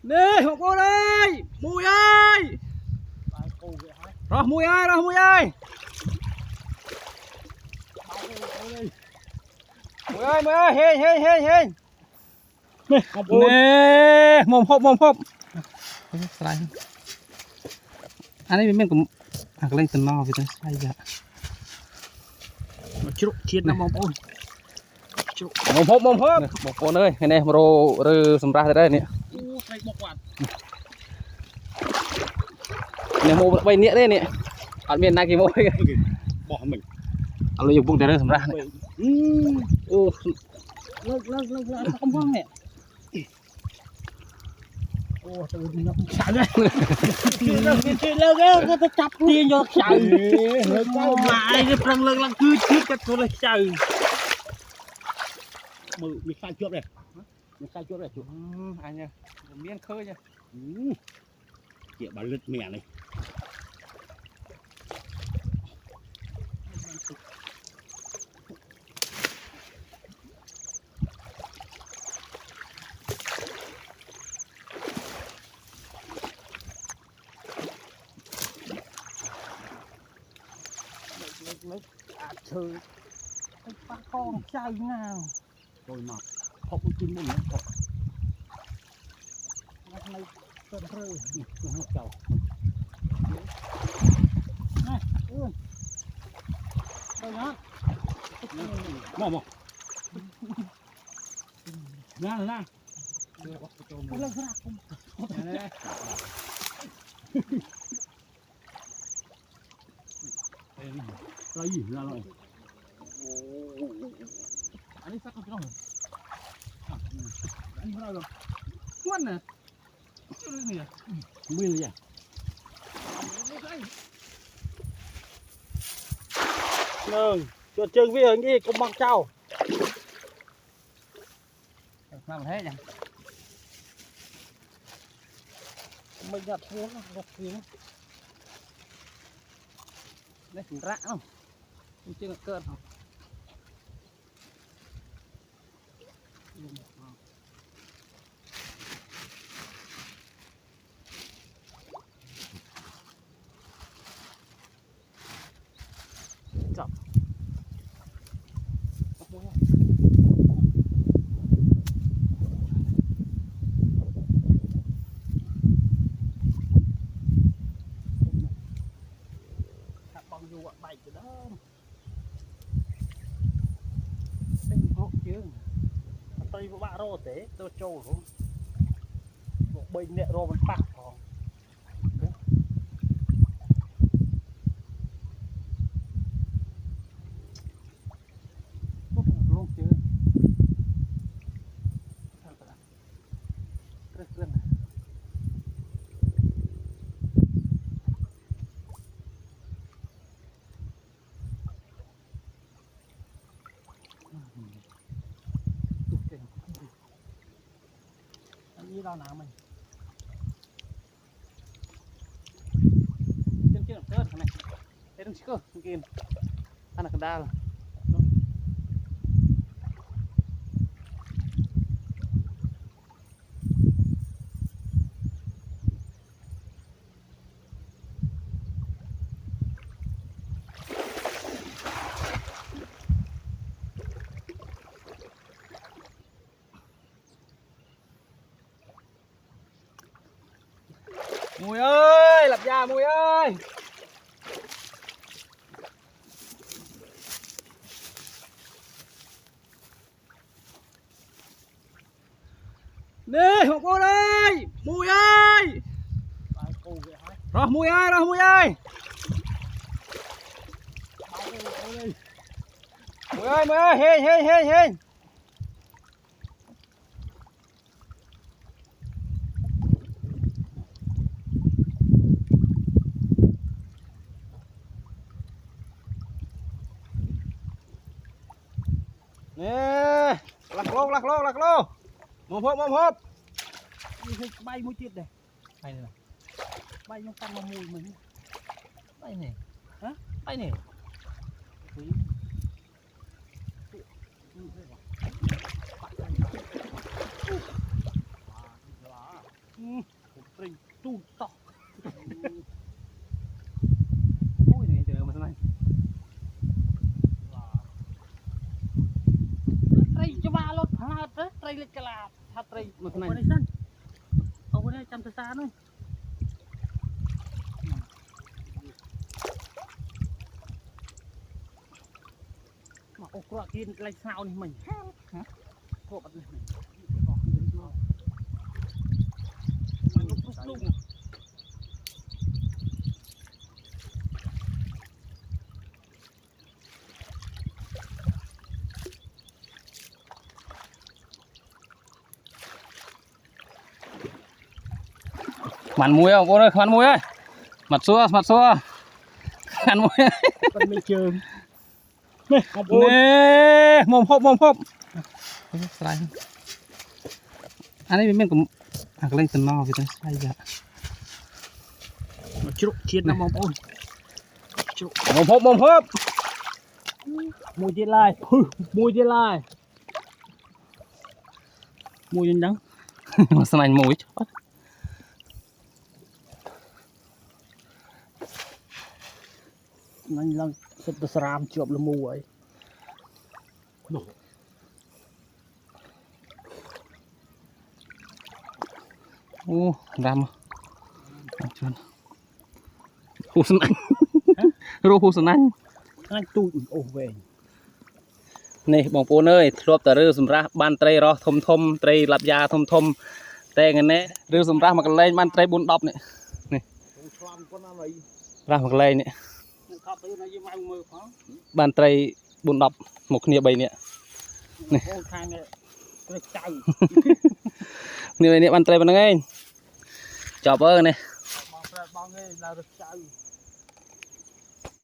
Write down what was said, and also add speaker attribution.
Speaker 1: Nè hộ cô đây, mùi ơi, rồi mùi ơi, rồi mùi ơi, mùi ơi, hên hên hên hên. Nè, mồm hộp. Anh ấy mình cũng học lên từ no vì tôi sai giờ. Chịu chết nó mồm ôn. Mồm hộp. Một con ơi, cái này rơ sầm ra đây nè. Nè mồm bay nĩa đây nè. Ở miền này cái mồm bỏ mình. Ở lối dùng bung đây sầm ra. Ô, lơ không văng nè. Ô, tôi nó xả đấy. Lơ cái nó chắp tiền vô xả. Lại cái phần lơ lăng cứ chết cái tôi lại xả. Mình khai chuột này. Mình khai chuột này chuột. Anh nha. Miếng khơi nha. Chị bà lứt mẹ này. Mấy chơi ba con chơi nào rồi mà học chuyên môn nữa học này tên rơi không chào này đây đó mò nè lên cái gì ra rồi anh ấy sắc không rồi anh vào rồi ngoan nè chưa được gì à mưa rồi à nương chuột trường vi hình đi cùng bằng trâu làm thế nhỉ mình gặp xuống gặp xuống đây cũng rã không chưa được cơn không chậm bao nhiêu bọn bạch rồi đó tinh hộ chứ tôi có bạn rô thế tôi trâu không bộ bình nệ rô vẫn bạc còn luôn chứ đi đâu nào mình chân kia làm này đây đừng chưa kim ăn là cái đa rồi Mùi ơi, lập ra Mùi ơi. Nè hộ cô đây, Mùi ơi. Rồi Mùi ơi, rồi Mùi ơi. Mùi ơi, hên. Nè, lạc lô. Mồm hộp. Bay mũi chết đây. Bay này. Bay trong căn mà mùi mình. Bay này. Hả? Bay này. ត្រីទូតោះអូយនេះទៅមកស្នេះត្រីច្បាស់លត់ផ្លាតត្រីលិចកលាថាត្រីមកស្នេះនេះសិនអូនេះចាំទៅសានោះមកអូក្រក់ទៀតលេចស្ងោនេះមិញគប់អត់នេះมันมวยอ่ะโว้ยมันมวยมัดซัวมันมวยมันไม่เจอนี่มอมพบใส่อันนี้เป็นกับหักเล่นตันนอไปตั้งใส่จ้ะจุกเชียดนะมอมโอ้ยจุกมอมพบมวยเจลายมวยยังดังมาสนานมวยนั่นลังสุดตะสรามจบละมวยโอ้ดำชวนหูสนั่นรู้หูสนั่นนั่นตู้โอ้เวงนี่บองปูเนยทรวบแต่เรือสำราบ้านไตรรอทมไตรหลับยาทมแต่เงี้ยเนี่ยเรือสำรามากันเลยบ้านไตรบุญดอกเนี่ยนี่รามากันเลยเนี่ยบ้านไตรบุญดอกหมกเนี่ยใบเนี่ยนี่นี่ใบเนี่ยบ้านไตรเป็นไงจอบเนี่ย